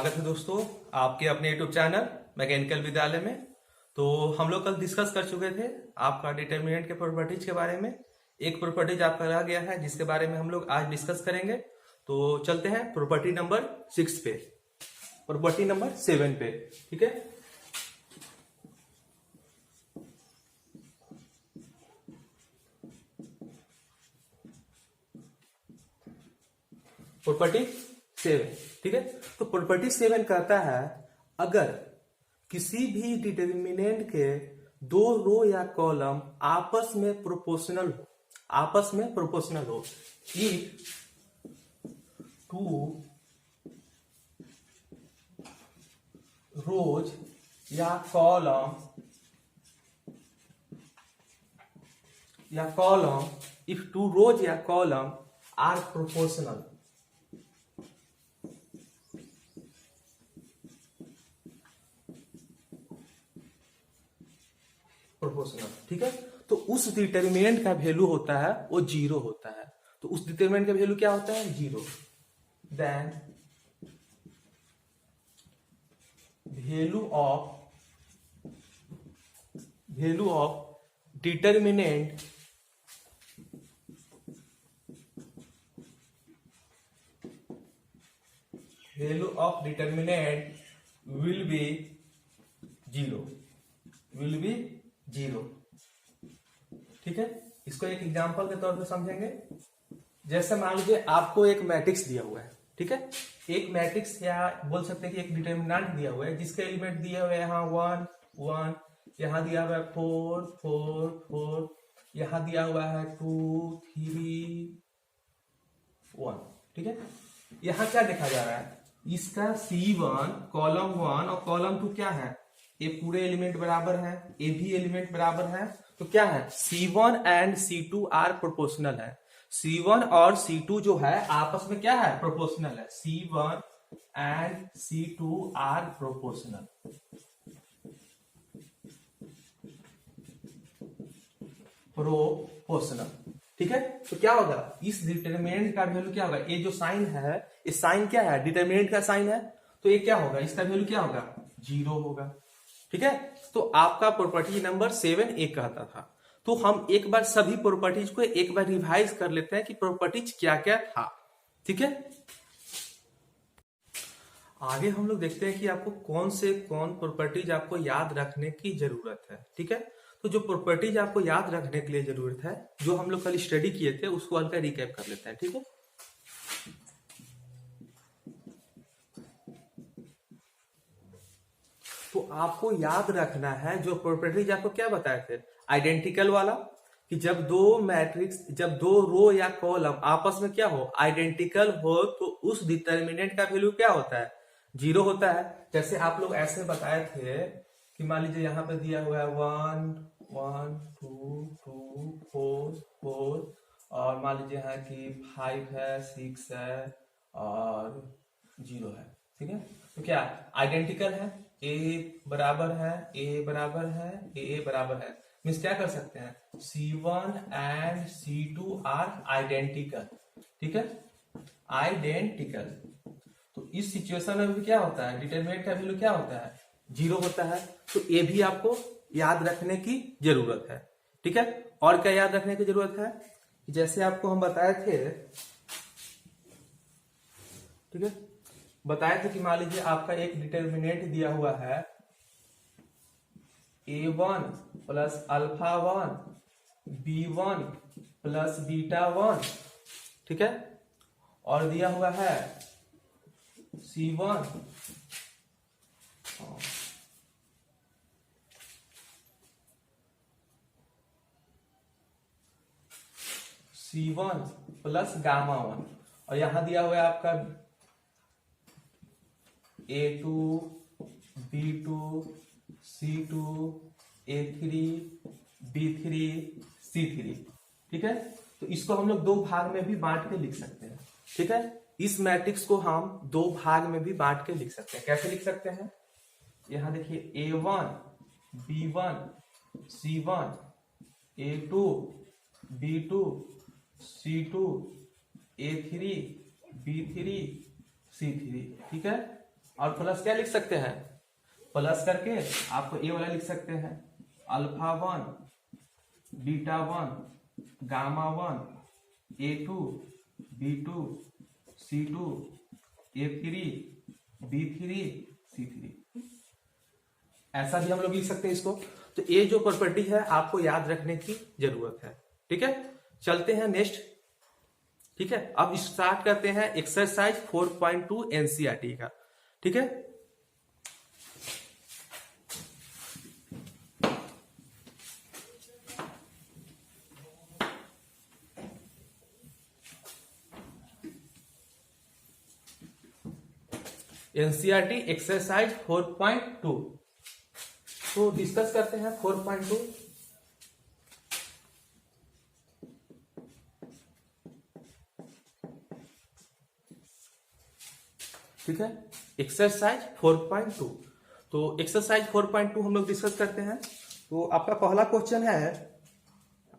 स्वागत है दोस्तों आपके अपने यूट्यूब चैनल मैकेनिकल विद्यालय में। तो हम लोग कल डिस्कस कर चुके थे आपका डिटर्मिनेंट के प्रॉपर्टीज के बारे में। एक प्रॉपर्टीज आपका रह गया है जिसके बारे में हम लोग आज डिस्कस करेंगे। तो चलते हैं प्रॉपर्टी नंबर 6 पे, प्रॉपर्टी नंबर 7 पे। ठीक है, प्रॉपर्टी 7। ठीक है, तो प्रॉपर्टी 7 कहता है अगर किसी भी डिटर्मिनेंट के दो रो या कॉलम आपस में प्रोपोर्शनल हो, इफ टू रोज या कॉलम इफ टू रोज या कॉलम आर प्रोपोर्शनल, ठीक है, तो उस डिटर्मिनेंट का वैल्यू होता है वो 0 होता है। तो उस डिटर्मिनेंट का वैल्यू क्या होता है? 0। Then value of determinant will be 0। ठीक है, इसको एक एग्जांपल के तौर पे समझेंगे। जैसे मान लीजिए आपको एक मैट्रिक्स दिया हुआ है। ठीक है, एक मैट्रिक्स या बोल सकते हैं कि एक डिटर्मिनेंट दिया हुआ है जिसके एलिमेंट दिए हुए हैं यहाँ 1 1, यहाँ दिया हुआ है 4 4 4, यहाँ दिया हुआ है 2 3 1। ठीक है, यहाँ क्या देखा जा रहा है? इसका C1 कॉलम 1 और कॉलम 2 क्या है? ये पूरे एलिमेंट बराबर है, ये भी एलिमेंट बराबर है। तो क्या है? C1 and C2 are proportional है। C1 और C2 जो है आपस में क्या है? प्रोपोर्शनल है। C1 and C2 are proportional. ठीक है, तो क्या होगा? इस डिटर्मिनेंट का वैल्यू क्या होगा? ये जो साइन है, इस साइन क्या है? डिटर्मिनेंट का साइन है। तो ये क्या होगा? इसका वैल्यू क्या होगा? 0 होगा। ठीक है, तो आपका प्रॉपर्टी नंबर 7 एक कहता था। तो हम एक बार सभी प्रॉपर्टीज को एक बार रिवाइज कर लेते हैं कि प्रॉपर्टीज क्या क्या था। ठीक है, आगे हम लोग देखते हैं कि आपको कौन प्रॉपर्टीज आपको याद रखने की जरूरत है। ठीक है, तो जो प्रॉपर्टीज आपको याद रखने के लिए जरूरत है, जो हम लोग कल स्टडी किए थे, उसको हल्का रिकैप कर लेते हैं। ठीक है, तो आपको याद रखना है जो प्रॉपर्टीज आपको क्या बताए थे, आइडेंटिकल वाला, कि जब दो रो या कॉलम आपस में क्या हो, आइडेंटिकल हो, तो उस डिटर्मिनेंट का वैल्यू क्या होता है? 0 होता है। जैसे आप लोग ऐसे बताए थे कि मान लीजिए यहाँ पे दिया हुआ है 1 1 2 2 4 4, और मान लीजिए यहाँ कि 5 है 6 है और 0 है। ठीक है, तो क्या आइडेंटिकल है? ए बराबर है, ए बराबर है, ए बराबर है। मीन्स क्या कर सकते हैं? C1 and C2 are identical. ठीक है, आइडेंटिकल। तो इस सिचुएशन में भी क्या होता है? डिटरमिनेंट का वैल्यू क्या होता है? 0 होता है। तो ये भी आपको याद रखने की जरूरत है। ठीक है, और क्या याद रखने की जरूरत है? जैसे आपको हम बताए थे, ठीक है, बताया था कि मान लीजिए आपका एक डिटर्मिनेंट दिया हुआ है A1 plus alpha 1 B1 plus beta 1। ठीक है, और दिया हुआ है C1 प्लस गामा 1, और यहां दिया हुआ है आपका A2 B2 C2 A3 B3 C3। ठीक है, तो इसको हम लोग 2 भाग में भी बांट के लिख सकते हैं। ठीक है, इस मैट्रिक्स को हम 2 भाग में भी बांट के लिख सकते हैं। कैसे लिख सकते हैं? यहां देखिए A1 B1 C1 A2 B2 C2 A3 B3 C3। ठीक है, और प्लस क्या लिख सकते हैं, प्लस करके आपको ए वाला लिख सकते हैं, alpha 1 beta 1 gamma 1 A2 B2 C2 A3 B3 C3। ऐसा भी हम लोग लिख सकते हैं इसको। तो ये जो प्रॉपर्टी है आपको याद रखने की जरूरत है। ठीक है, चलते हैं नेक्स्ट। ठीक है, अब स्टार्ट करते हैं एक्सरसाइज 4.2 एनसीईआरटी का। ठीक है, एनसीईआरटी एक्सरसाइज 4.2 तो डिस्कस करते हैं 4.2। ठीक है, एक्सरसाइज 4.2। तो एक्सरसाइज 4.2 हम लोग डिस्कस करते हैं। तो आपका पहला क्वेश्चन है,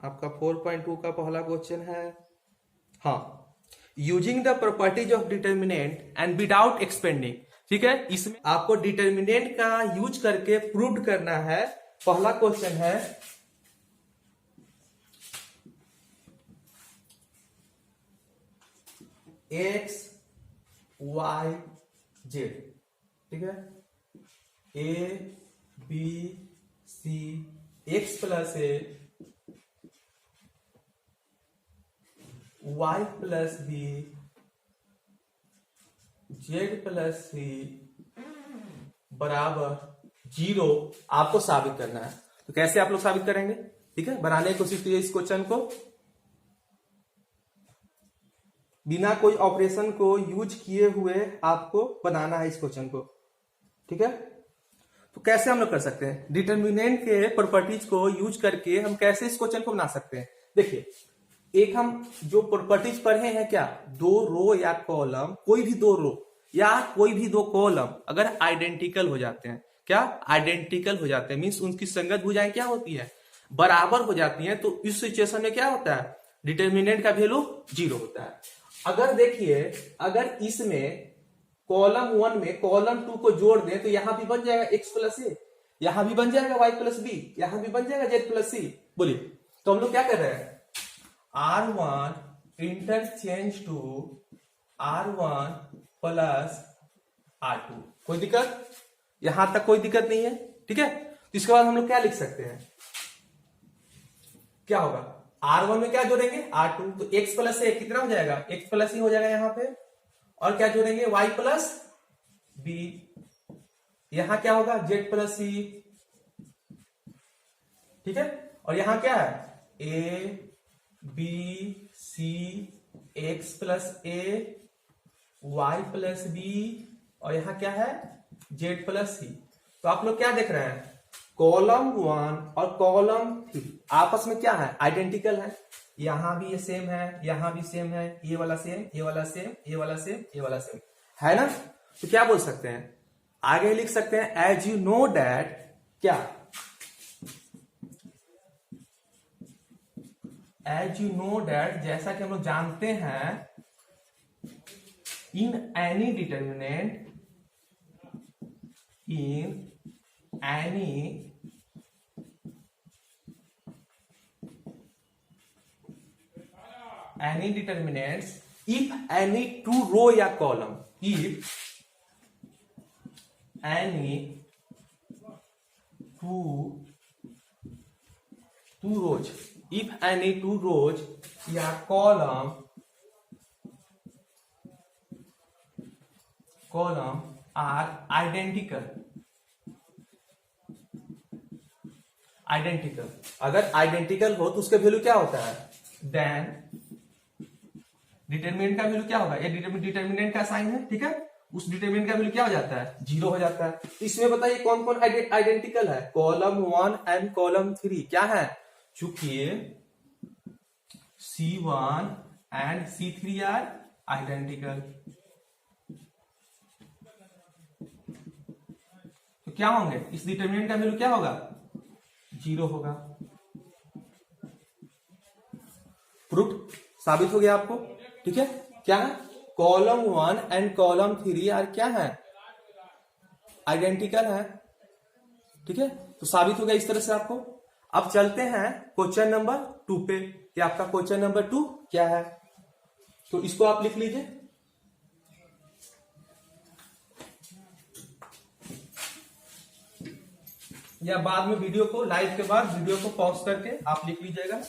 आपका 4.2 का पहला क्वेश्चन है, हाँ, using the properties of determinant and without expanding. ठीक है, इसमें आपको डिटर्मिनेंट का यूज करके प्रूव करना है। पहला क्वेश्चन है एक्स वाई जेड। ठीक है, A B C, X plus A Y plus B Z plus C बराबर 0 आपको साबित करना है। तो कैसे आप लोग साबित करेंगे? ठीक है, बनाने की कोशिश कीजिए इस क्वेश्चन को, बिना कोई ऑपरेशन को यूज किए हुए आपको बनाना है इस क्वेश्चन को। ठीक है, तो कैसे हम लोग कर सकते हैं, डिटर्मिनेंट के प्रॉपर्टीज को यूज करके हम कैसे इस क्वेश्चन को बना सकते हैं। देखिए, एक हम जो प्रॉपर्टीज पढ़े हैं, क्या, दो रो या कॉलम, कोई भी दो रो या कोई भी दो कॉलम अगर आइडेंटिकल हो जाते हैं, क्या, आइडेंटिकल हो जाते हैं, मीन्स उनकी संगत भुजाएं क्या होती है, बराबर हो जाती हैं। तो इस सिचुएशन में क्या होता है, डिटर्मिनेंट का वैल्यू 0 होता है। अगर देखिए, अगर इसमें कॉलम 1 में कॉलम 2 को जोड़ दें तो यहां भी बन जाएगा x प्लस ए, यहां भी बन जाएगा y प्लस बी, यहां भी बन जाएगा z प्लस सी। बोलिए, तो हम लोग क्या कर रहे हैं, R1 interchange to R1 plus R2। कोई दिक्कत, यहां तक कोई दिक्कत नहीं है। ठीक है, तो इसके बाद हम लोग क्या लिख सकते हैं, क्या होगा, R1 में क्या जोड़ेंगे, R2, तो x प्लस ए कितना हो जाएगा, x प्लस ही हो जाएगा यहां पे, और क्या जोड़ेंगे, y प्लस बी, यहां क्या होगा, z प्लस सी। ठीक है, और यहां क्या है, a b c x plus a y plus b, और यहां क्या है, z प्लस सी। तो आप लोग क्या देख रहे हैं, कॉलम 1 और कॉलम 3 आपस में क्या है, आइडेंटिकल है। यहां भी ये सेम है, यहां भी सेम है, ये वाला सेम, ये वाला सेम, ये वाला सेम, ये वाला सेम है ना। तो क्या बोल सकते हैं, आगे लिख सकते हैं, एज यू नो दैट, क्या, एज यू नो दैट, जैसा कि हम लोग जानते हैं, in any determinant, in any determinants, if any two row या column, if any two rows, if any two rows या कॉलम आर आइडेंटिकल, आइडेंटिकल, अगर आइडेंटिकल हो तो उसका वैल्यू क्या होता है, देन डिटर्मिनेंट का वैल्यू क्या होगा, ये डिटर्मिनेंट का साइन है। ठीक है, उस डिटर्मिनेंट का वैल्यू क्या हो जाता है, 0 हो जाता है। इसमें बताइए कौन कौन आइडेंटिकल है, कॉलम 1 एंड कॉलम 3 क्या है, चूंकि C1 and C3 are identical, तो क्या होंगे, इस डिटर्मिनेंट का वैल्यू क्या होगा, 0 होगा। प्रूफ साबित हो गया आपको। ठीक है, क्या है, कॉलम 1 एंड कॉलम 3 आर क्या है, आइडेंटिकल है, ठीक है। तो साबित हो गया इस तरह से आपको। अब चलते हैं क्वेश्चन नंबर 2 पे कि आपका क्वेश्चन नंबर 2 क्या है। तो इसको आप लिख लीजिए, या बाद में वीडियो को लाइव के बाद वीडियो को पॉज करके आप लिख लीजिएगा।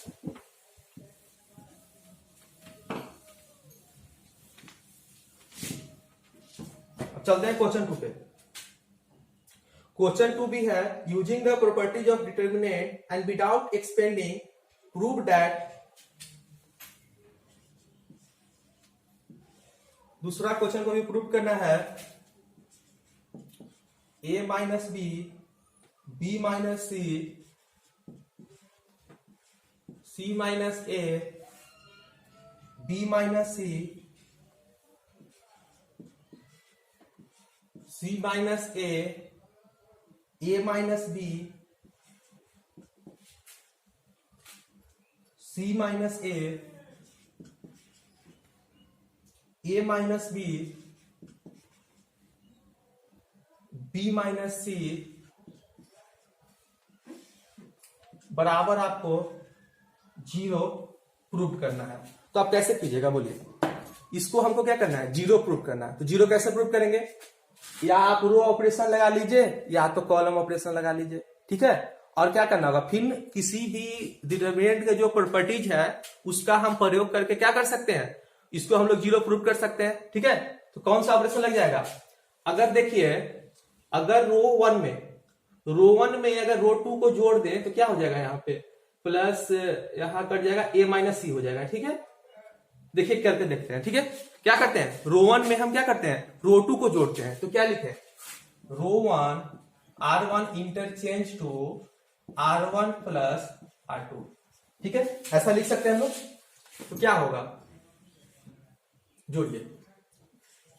चलते हैं क्वेश्चन 2 पे। क्वेश्चन 2 भी है, using the properties of determinant and without expanding prove that. दूसरा क्वेश्चन को भी प्रूव करना है, a minus B, b minus C, c minus a, b minus C, c minus a minus B, c minus a minus B, b minus C बराबर आपको 0 prove करना है। तो आप कैसे कीजिएगा बोलिए, इसको हमको क्या करना है, 0 प्रूव करना है। तो 0 कैसे प्रूव करेंगे, या आप रो ऑपरेशन लगा लीजिए या तो कॉलम ऑपरेशन लगा लीजिए, ठीक है। और क्या करना होगा, फिर किसी भी डिटरमिनेंट के जो प्रॉपर्टीज है उसका हम प्रयोग करके क्या कर सकते हैं, इसको हम लोग 0 प्रूव कर सकते हैं, ठीक है। तो कौन सा ऑपरेशन लग जाएगा, अगर देखिए अगर रो 1 में अगर रो 2 को जोड़ दें तो क्या हो जाएगा, यहाँ पे प्लस यहां कट जाएगा, a माइनस सी हो जाएगा, ठीक है। देखिए करके देखते हैं, ठीक है। क्या करते हैं, रो 1 में हम क्या करते हैं, रो 2 को जोड़ते हैं। तो क्या लिखे, row 1 R1 interchange to R1 plus R2, ठीक है, ऐसा लिख सकते हैं हम लोग। तो क्या होगा, जोड़िए,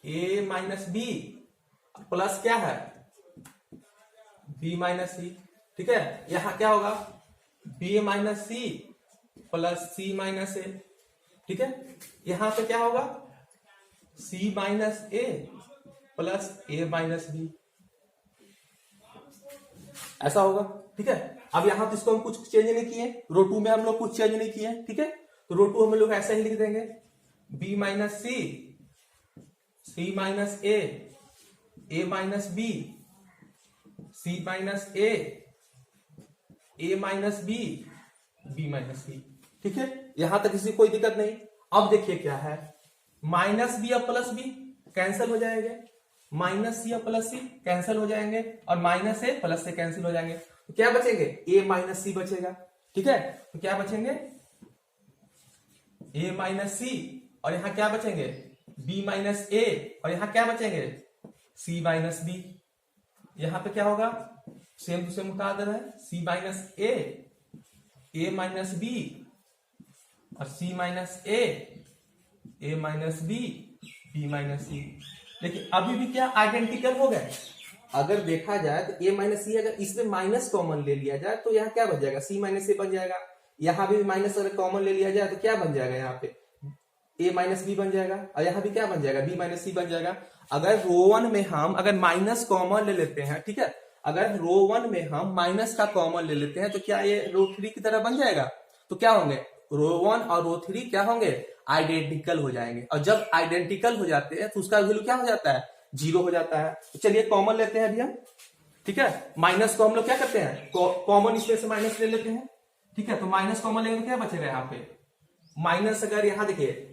a माइनस बी प्लस क्या है, b माइनस सी, ठीक है। यहां क्या होगा, b minus C plus c minus A, ठीक है। यहां पे क्या होगा, c minus A plus a minus B, ऐसा होगा, ठीक है। अब यहां तो इसको हम कुछ चेंज नहीं किए, रो 2 में हम लोग कुछ चेंज नहीं किए, ठीक है। तो रो 2 हम लोग ऐसा ही लिख देंगे, b minus C, c minus a minus B, c minus a minus B, b minus C, ठीक है। यहां तक किसी कोई दिक्कत नहीं। अब देखिए क्या है, माइनस बी और प्लस बी कैंसिल हो जाएंगे, माइनस सी और प्लस सी कैंसिल हो जाएंगे, और माइनस ए प्लस से कैंसिल हो जाएंगे। तो क्या बचेंगे, a माइनस सी बचेगा, ठीक है। तो क्या बचेंगे, a माइनस सी, और यहां क्या बचेंगे, b माइनस ए, और यहां क्या बचेंगे, c माइनस बी। यहां पे क्या होगा, सेम टू सेम उतार दे रहा है, c minus a minus B, और c minus a minus b minus C. लेकिन अभी भी क्या आइडेंटिकल हो गए। अगर देखा जाए तो a माइनस सी, अगर इसमें माइनस कॉमन ले लिया जाए तो यहाँ क्या बन जाएगा, c माइनस ए बन जाएगा। यहाँ भी माइनस अगर कॉमन ले लिया जाए तो क्या बन जाएगा, यहाँ पे a माइनस बी बन जाएगा, और यहाँ भी क्या बन जाएगा, b माइनस सी बन जाएगा। अगर रो 1 में हम अगर माइनस कॉमन ले लेते हैं, ठीक है, अगर रो 1 में हम माइनस का कॉमन ले लेते हैं तो क्या ये रो 3 की तरह बन जाएगा। तो क्या होंगे, रो 1 और रो 3 क्या होंगे, आइडेंटिकल हो जाएंगे। और जब आइडेंटिकल हो जाते हैं तो उसका वैल्यू क्या हो जाता है, 0 हो जाता है। तो चलिए कॉमन लेते हैं अभी हम, ठीक है। माइनस को हम लोग क्या करते हैं, कॉमन इसमें से माइनस ले लेते हैं, ठीक है। तो माइनस कॉमन लेंगे तो क्या बचेगा, यहाँ पे माइनस, अगर यहाँ देखिए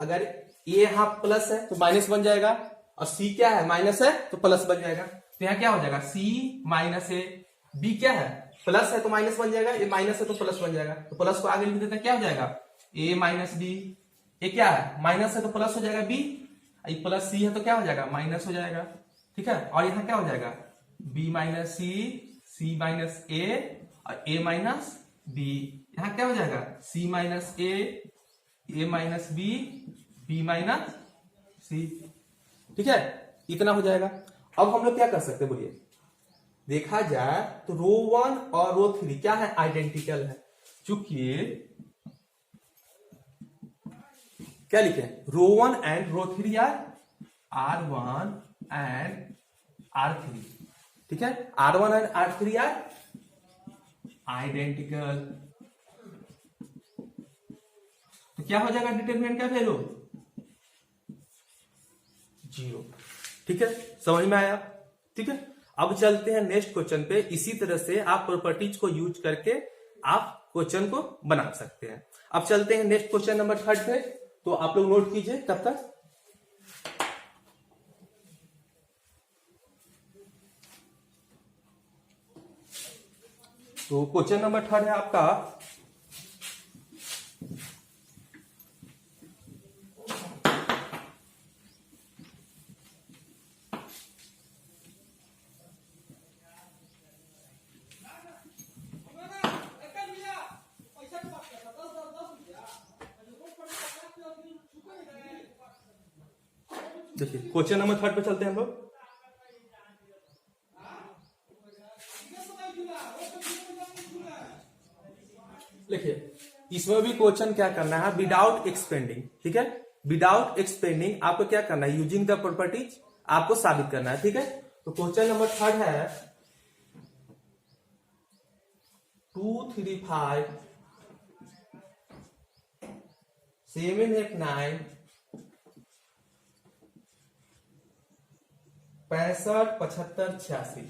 अगर ए यहाँ प्लस है तो माइनस बन जाएगा, और सी क्या है, माइनस है तो प्लस बन जाएगा। तो यहाँ क्या हो जाएगा, सी माइनस ए, बी क्या है, प्लस है तो माइनस बन जाएगा, ए माइनस है तो प्लस बन जाएगा। तो प्लस को आगे लिख देते हैं, क्या हो जाएगा, ए माइनस बी। ए क्या है, माइनस है तो प्लस हो जाएगा बी, प्लस सी है तो क्या हो जाएगा, माइनस हो जाएगा, ठीक है। और यहाँ क्या हो जाएगा, बी माइनस सी माइनस ए, और ए माइनस बी। यहाँ क्या हो जाएगा, सी माइनस ए माइनस बी माइनस सी, ठीक है। इतना हो जाएगा। अब हम लोग क्या कर सकते हैं बोलिए, देखा जाए तो रो 1 और रो 3 क्या है, आइडेंटिकल है। चूंकि क्या लिखे, row 1 and row 3 are R1 and R3, ठीक है, R1 and R3 are identical. तो क्या हो जाएगा डिटरमिनेंट का वैल्यू 0, ठीक है, समझ में आया, ठीक है। अब चलते हैं नेक्स्ट क्वेश्चन पे। इसी तरह से आप प्रॉपर्टीज को यूज करके आप क्वेश्चन को बना सकते हैं। अब चलते हैं नेक्स्ट क्वेश्चन नंबर 3 पे। तो आप लोग नोट कीजिए तब तक। तो क्वेश्चन नंबर 3 है आपका, देखिए क्वेश्चन नंबर 3 पे चलते हैं हम लोग। देखिए इसमें भी क्वेश्चन क्या करना है, विदाउट एक्सपेंडिंग, ठीक है, विदाउट एक्सपेंडिंग आपको क्या करना है, यूजिंग द प्रॉपर्टीज आपको साबित करना है, ठीक है। तो क्वेश्चन नंबर 3 है 2, 3, 5, 7, 8, 9, 65, 75, 86।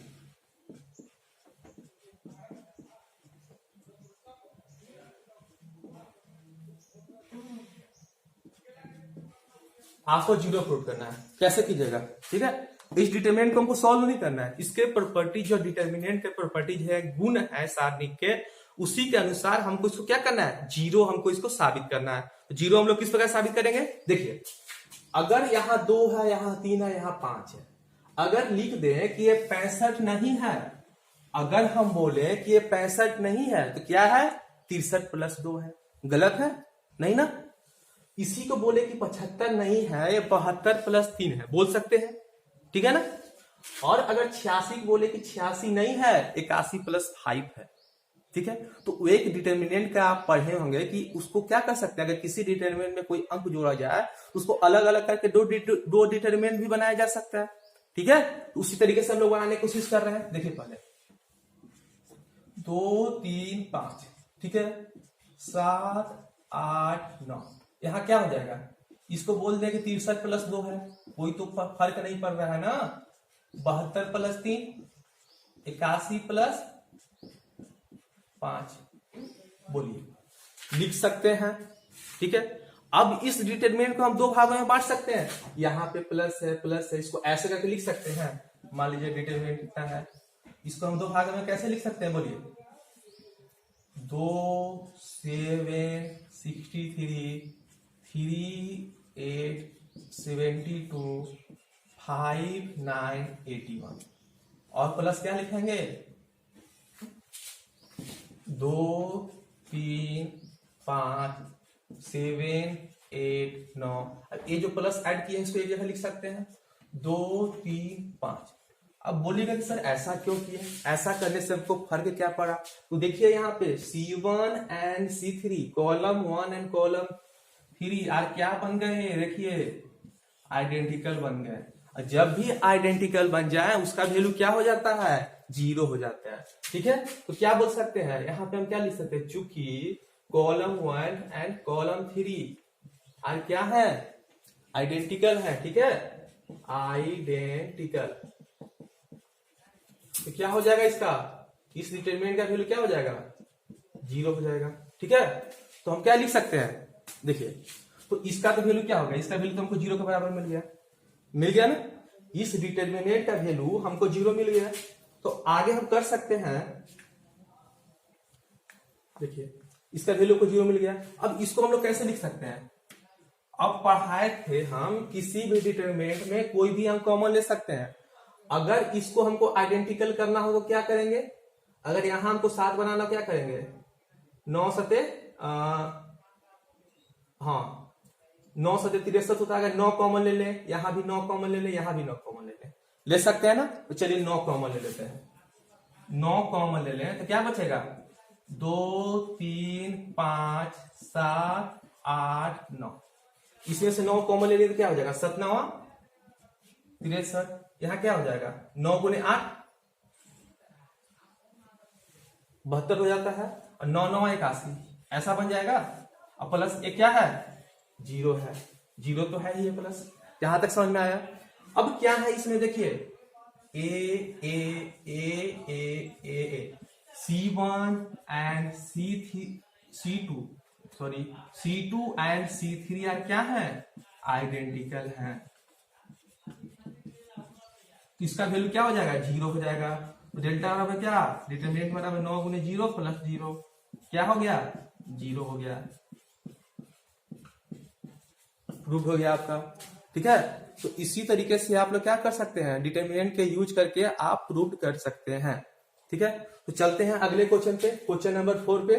आपको 0 प्रूव करना है, कैसे कीजिएगा, ठीक है। इस डिटरमिनेंट को हमको सॉल्व नहीं करना है, इसके प्रॉपर्टी जो डिटरमिनेंट के प्रॉपर्टीज है, गुण है सारणिक के, उसी के अनुसार हमको इसको क्या करना है, 0 हमको इसको साबित करना है। तो 0 हम लोग किस प्रकार साबित करेंगे, देखिए अगर यहाँ 2 है, यहाँ 3 है, यहाँ 5 है, अगर लिख दें कि ये 65 नहीं है, अगर हम बोले कि ये 65 नहीं है, तो क्या है 63 + 2 है, गलत है नहीं ना। इसी को बोले कि 75 नहीं है, ये 72 + 3 है, बोल सकते हैं, ठीक है ना। और अगर 86 बोले कि 86 नहीं है, 81 + 5 है, ठीक है। तो एक डिटरमिनेंट का आप पढ़े होंगे कि उसको क्या कर सकते हैं, अगर किसी डिटरमिनेंट में कोई अंक जोड़ा जाए तो उसको अलग अलग करके दो डिटरमिनेंट भी बनाया जा सकता है, ठीक है। तो उसी तरीके से हम लोग बनाने की कोशिश कर रहे हैं। देखिए पहले 2, 3, 5, ठीक है, 7, 8, 9, यहां क्या हो जाएगा, इसको बोल दें कि 63 + 2 है, कोई तो फर्क नहीं पड़ रहा है ना। 72 + 3, 81 + 5, बोलिए, लिख सकते हैं, ठीक है। अब इस डिटरमिनेंट को हम 2 भागों में बांट सकते हैं, यहाँ पे प्लस है, इसको ऐसे करके लिख सकते हैं। मान लीजिए डिटरमिनेंट कितना है, इसको हम 2 भागों में कैसे लिख सकते हैं, बोलिए, 2, 7, 63, 3, 8, 72, 5, 9, 81, और प्लस क्या लिखेंगे, 2, 3, 5, 7, 8, 9। अब ये जो प्लस ऐड किए हैं इसको एक जगह लिख सकते हैं, 2, 3, 5। अब बोलिएगा कि सर ऐसा क्यों किए, ऐसा करने से हमको फर्क क्या पड़ा। तो देखिए यहाँ पे C1 and C3, column 1 and column 3 are क्या बन गए, देखिए आइडेंटिकल बन गए। जब भी आइडेंटिकल बन जाए उसका वैल्यू क्या हो जाता है, 0 हो जाता है, ठीक है। तो क्या बोल सकते हैं, यहाँ पे हम क्या लिख सकते हैं, चूंकि कॉलम 1 एंड कॉलम 3 आर क्या है, आइडेंटिकल है, ठीक है, आइडेंटिकल। तो क्या हो जाएगा इसका, इस डिटरमिनेंट का वैल्यू क्या हो जाएगा, 0 हो जाएगा, ठीक है। तो हम क्या लिख सकते हैं, देखिए, तो इसका तो वैल्यू क्या होगा, इसका वैल्यू तो हमको 0 के बराबर मिल गया ना। इस डिटरमिनेंट का वैल्यू हमको 0 मिल गया, तो आगे हम कर सकते हैं, देखिए इसका वैल्यू को 0 मिल गया। अब इसको हम लोग कैसे लिख सकते हैं, अब पढ़ाए थे हम किसी भी डिटरमिनेंट में कोई भी अंक कॉमन ले सकते हैं। अगर इसको हमको आइडेंटिकल करना हो तो क्या करेंगे, अगर यहां हमको 7 बनाना, क्या करेंगे, 9 सते 9 सते 63 होता है, अगर 9 कॉमन ले लें, यहां भी 9 कॉमन ले लें, यहां भी 9 कॉमन ले सकते हैं ना। तो चलिए 9 कॉमन ले लेते हैं, 9 कॉमन ले लें तो क्या बचेगा, 2, 3, 5, 7, 8, 9, इसमें से 9 कॉमन ले लें तो क्या हो जाएगा, 7 9 63, यहाँ क्या हो जाएगा 9 गुने 8 72 हो जाता है, और 9 9 81 ऐसा बन जाएगा। अब प्लस ये क्या है, जीरो है, जीरो तो है ही ये प्लस। यहां तक समझ में आया। अब क्या है इसमें देखिए, ए ए ए ए ए ए C1 and C2 sorry C2 and C3 यार क्या है, आइडेंटिकल है। तो इसका वैल्यू क्या हो जाएगा, जीरो हो जाएगा। तो डेल्टा बराबर क्या, डिटरमिनेंट बराबर 9 गुने 0 प्लस 0, क्या हो गया, जीरो हो गया। प्रूव हो गया आपका। ठीक है, तो इसी तरीके से आप लोग क्या कर सकते हैं, डिटरमिनेंट के यूज करके आप प्रूव कर सकते हैं। ठीक है, तो चलते हैं अगले क्वेश्चन पे, क्वेश्चन नंबर 4 पे।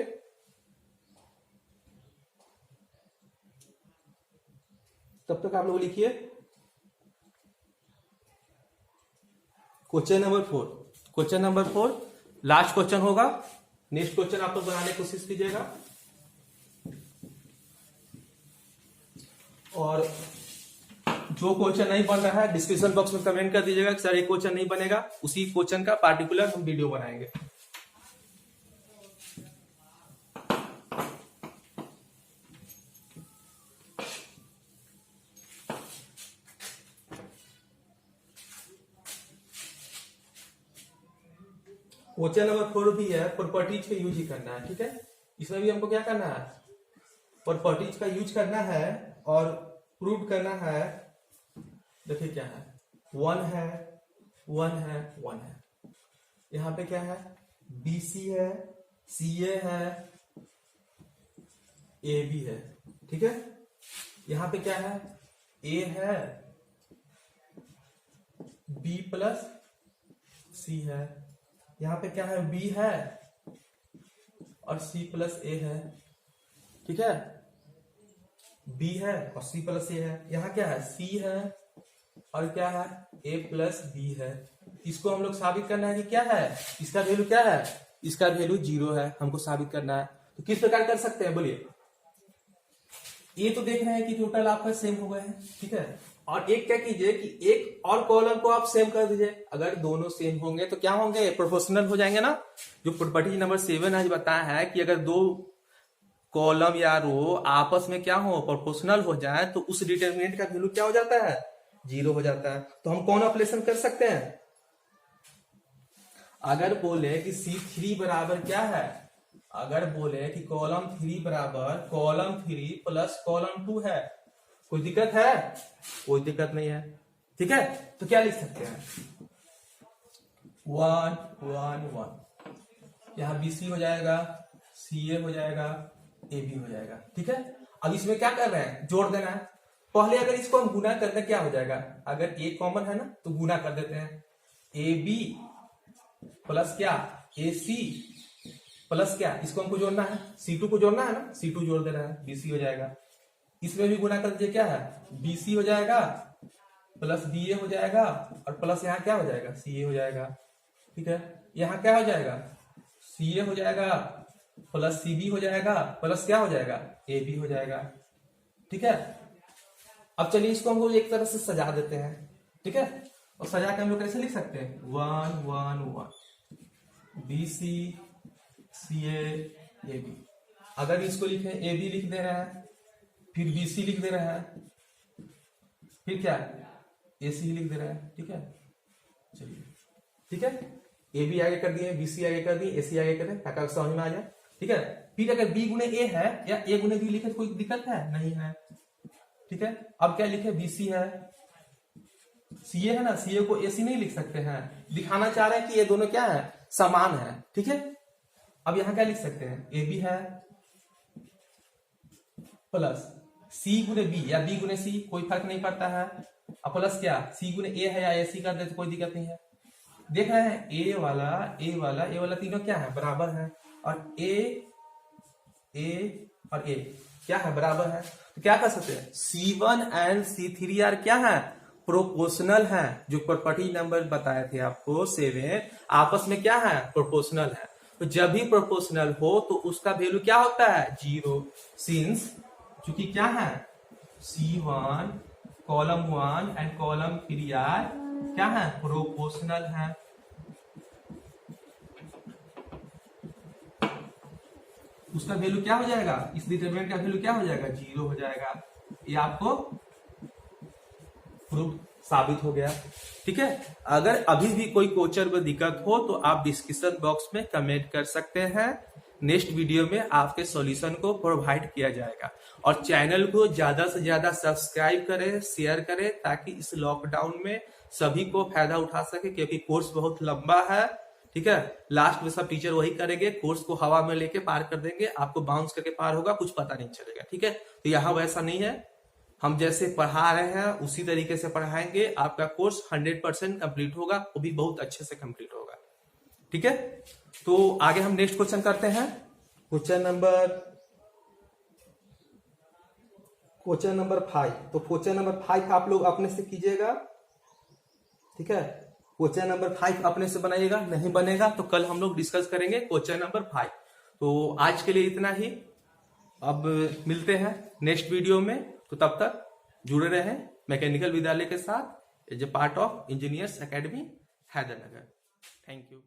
तब तक आप लोग लिखिए question number 4। Question number 4 last question होगा। नेक्स्ट क्वेश्चन आप लोग बनाने की कोशिश कीजिएगा, और जो क्वेश्चन नहीं बन रहा है डिस्क्रिप्शन बॉक्स में कमेंट कर दीजिएगा कि सर ये क्वेश्चन नहीं बनेगा, उसी क्वेश्चन का पार्टिकुलर हम वीडियो बनाएंगे। क्वेश्चन नंबर 4 भी है, प्रॉपर्टीज का यूज ही करना है। ठीक है, इसमें भी हमको क्या करना है, प्रॉपर्टीज का यूज करना है और प्रूव करना है। देखिए क्या है, 1 है 1 है 1 है, यहां पे क्या है, BC है, CA है, AB है। ठीक है, यहां पे क्या है, A है, B प्लस C है, यहां पे क्या है, B है और C प्लस A है। ठीक है, B है और C प्लस A है, यहाँ क्या है, C है और क्या है, A प्लस B है। इसको हम लोग साबित करना है कि क्या है, इसका वैल्यू क्या है, इसका वैल्यू 0 है, हमको साबित करना है। तो किस प्रकार कर सकते हैं बोलिए। ये तो देख रहे हैं कि टोटल आपका सेम हो गए हैं। ठीक है, और एक क्या कीजिए कि एक और कॉलम को आप सेम कर दीजिए। अगर दोनों सेम होंगे तो क्या होंगे, प्रोपोर्शनल हो जाएंगे ना। जो प्रॉपर्टी नंबर 7 आज बताया है कि अगर दो कॉलम या रो आपस में क्या हो, प्रोपोर्शनल हो जाए, तो उस डिटरमिनेंट का वैल्यू क्या हो जाता है, 0 हो जाता है। तो हम कौन ऑपरेशन कर सकते हैं, अगर बोले कि C3 बराबर क्या है, अगर बोले कि कॉलम 3 बराबर कॉलम 3 प्लस कॉलम 2 है, कोई दिक्कत है, कोई दिक्कत नहीं है। ठीक है, तो क्या लिख सकते हैं, 1 1 1, यहां BC हो जाएगा, CA हो जाएगा, AB हो जाएगा। ठीक है, अब इसमें क्या कर रहे हैं, जोड़ देना है। पहले अगर इसको हम गुना करते हैं क्या हो जाएगा, अगर A कॉमन है ना तो गुना कर देते हैं, AB प्लस क्या, AC प्लस क्या, इसको हमको जोड़ना है, C2 को जोड़ना है ना, C2 जोड़ दे रहा है, BC हो जाएगा। इसमें भी गुना कर दीजिए, क्या है, BC हो जाएगा प्लस BA हो जाएगा, और प्लस यहाँ क्या हो जाएगा, CA हो जाएगा। ठीक है, यहाँ क्या हो जाएगा, CA हो जाएगा प्लस CB हो जाएगा, प्लस क्या हो जाएगा, AB हो जाएगा। ठीक है, अब चलिए इसको हम लोग एक तरह से सजा देते हैं। ठीक है, और सजा के हम लोग कैसे लिख सकते हैं, 1 1 1 BC CA AB। अगर इसको लिखे AB लिख दे रहा है, फिर BC लिख दे रहा है, फिर क्या AC लिख दे रहा है। ठीक है, चलिए ठीक है, AB आगे कर दिए, BC आगे कर दिए, AC आगे कर दिए, ताकि समझ में आ जाए। ठीक है, फिर अगर B गुने A है या A गुने B लिखे तो कोई दिक्कत है नहीं है। ठीक है, अब क्या लिखे, BC है, CA है ना, CA को AC नहीं लिख सकते हैं, दिखाना चाह रहे हैं कि ये दोनों क्या है, समान है। ठीक है, अब यहां क्या लिख सकते हैं, AB है प्लस C गुने B या B गुने C, कोई फर्क नहीं पड़ता है, अब प्लस क्या, C गुने A है या AC कर दे तो कोई दिक्कत नहीं है। देख रहे हैं A वाला तीनों क्या है, बराबर है, और A और A क्या है, बराबर है। तो क्या कर सकते हैं, C1 एंड C3 यार क्या है, प्रोपोर्शनल है। जो प्रॉपर्टी नंबर बताए थे आपको 7, आपस में क्या है, प्रोपोर्शनल है। तो जब भी प्रोपोर्शनल हो तो उसका वैल्यू क्या होता है, 0, सिंस चूंकि क्या है, C1 column 1 and column 3 are क्या है, प्रोपोर्शनल है। उसका वैल्यू क्या हो जाएगा, इस डिटरमिनेंट का वैल्यू क्या हो जाएगा, 0 हो जाएगा। ये आपको प्रूफ साबित हो गया। ठीक है, अगर अभी भी कोई क्वेश्चन में दिक्कत हो तो आप डिस्क्रिप्शन बॉक्स में कमेंट कर सकते हैं। नेक्स्ट वीडियो में आपके सॉल्यूशन को प्रोवाइड किया जाएगा। और चैनल को ज्यादा से ज्यादा सब्सक्राइब करें, शेयर करें, ताकि इस लॉकडाउन में सभी को फायदा उठा सके, क्योंकि कोर्स बहुत लंबा है। ठीक है, लास्ट में सब टीचर वही करेंगे, कोर्स को हवा में लेके पार कर देंगे, आपको बाउंस करके पार होगा, कुछ पता नहीं चलेगा। ठीक है, तो यहाँ वैसा नहीं है, हम जैसे पढ़ा रहे हैं उसी तरीके से पढ़ाएंगे, आपका कोर्स 100% कंप्लीट होगा, वो भी बहुत अच्छे से कंप्लीट होगा। ठीक है, तो आगे हम नेक्स्ट क्वेश्चन करते हैं। Question number 5। तो क्वेश्चन नंबर 5 आप लोग अपने से कीजिएगा। ठीक है, क्वेश्चन नंबर 5 अपने से बनाइएगा, नहीं बनेगा तो कल हम लोग डिस्कस करेंगे क्वेश्चन नंबर 5। तो आज के लिए इतना ही, अब मिलते हैं नेक्स्ट वीडियो में। तो तब तक जुड़े रहें मैकेनिकल विद्यालय के साथ, as a part of engineers academy Haidernagar. Thank you.